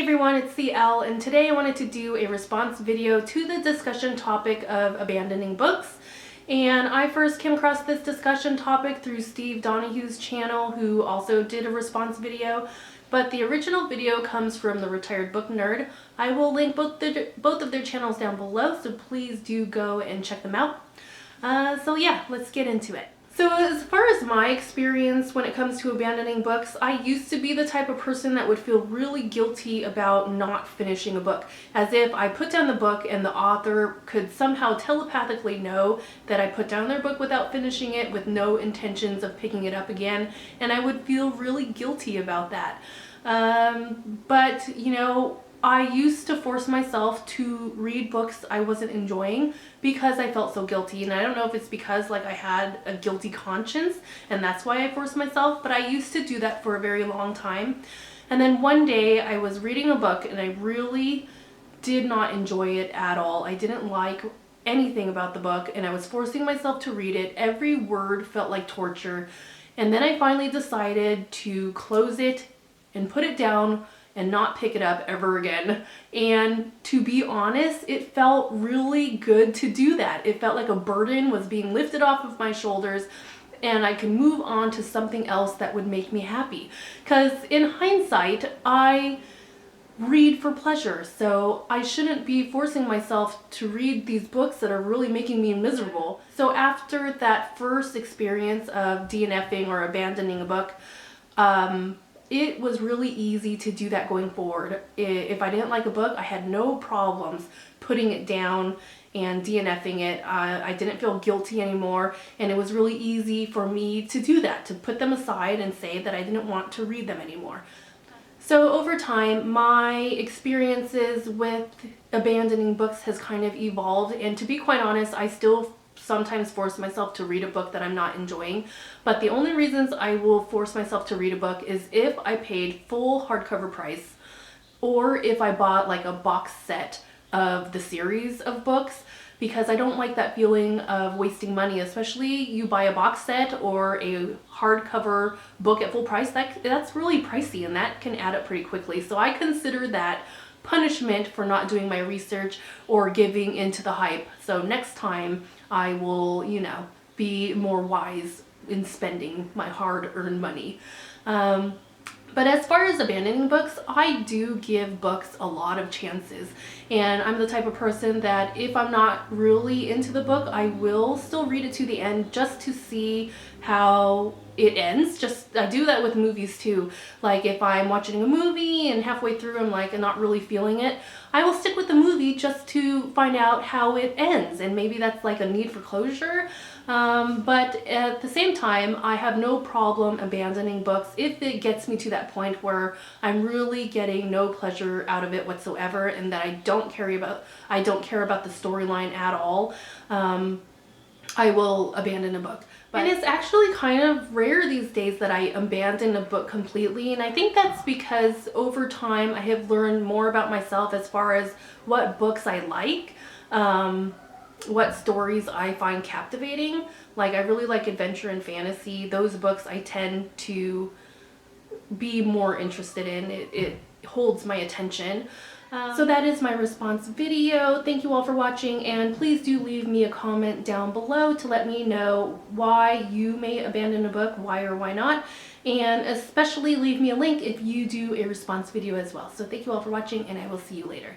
everyone, it's CL, and today I wanted to do a response video to the discussion topic of abandoning books. And I first came across this discussion topic through Steve Donahue's channel, who also did a response video. But the original video comes from the Retired Book Nerd. I will link both of their channels down below, so please do go and check them out. So yeah, let's get into it. So as far as my experience when it comes to abandoning books, I used to be the type of person that would feel really guilty about not finishing a book. As if I put down the book and the author could somehow telepathically know that I put down their book without finishing it with no intentions of picking it up again. And I would feel really guilty about that. But you know, I used to force myself to read books I wasn't enjoying because I felt so guilty. And I don't know if it's because like I had a guilty conscience and that's why I forced myself, but I used to do that for a very long time. And then one day I was reading a book and I really did not enjoy it at all. I didn't like anything about the book and I was forcing myself to read it. Every word felt like torture. And then I finally decided to close it and put it down and not pick it up ever again. And to be honest, it felt really good to do that. It felt like a burden was being lifted off of my shoulders and I could move on to something else that would make me happy. Because in hindsight, I read for pleasure, so I shouldn't be forcing myself to read these books that are really making me miserable. So after that first experience of DNFing or abandoning a book, it was really easy to do that going forward. If I didn't like a book, I had no problems putting it down and DNFing it. I didn't feel guilty anymore, and it was really easy for me to do that, to put them aside and say that I didn't want to read them anymore. So over time, my experiences with abandoning books has kind of evolved, and to be quite honest, I still sometimes force myself to read a book that I'm not enjoying, but the only reasons I will force myself to read a book is if I paid full hardcover price or if I bought like a box set of the series of books, because I don't like that feeling of wasting money, especially you buy a box set or a hardcover book at full price. That's really pricey and that can add up pretty quickly. So I consider that punishment for not doing my research or giving into the hype. So next time I will, you know, be more wise in spending my hard-earned money. But as far as abandoning books, I do give books a lot of chances. And I'm the type of person that if I'm not really into the book, I will still read it to the end just to see how it ends. I do that with movies too. Like if I'm watching a movie and halfway through I'm like not really feeling it, I will stick with the movie just to find out how it ends. And maybe that's like a need for closure. But at the same time, I have no problem abandoning books if it gets me to that point where I'm really getting no pleasure out of it whatsoever and that I don't care about the storyline at all. I will abandon a book. And it's actually kind of rare these days that I abandon a book completely, and I think that's because over time I have learned more about myself as far as what books I like, what stories I find captivating. Like I really like adventure and fantasy. Those books I tend to be more interested in. It holds my attention. So that is my response video. Thank you all for watching, and please do leave me a comment down below to let me know why you may abandon a book, why or why not, and especially leave me a link if you do a response video as well. So thank you all for watching, and I will see you later.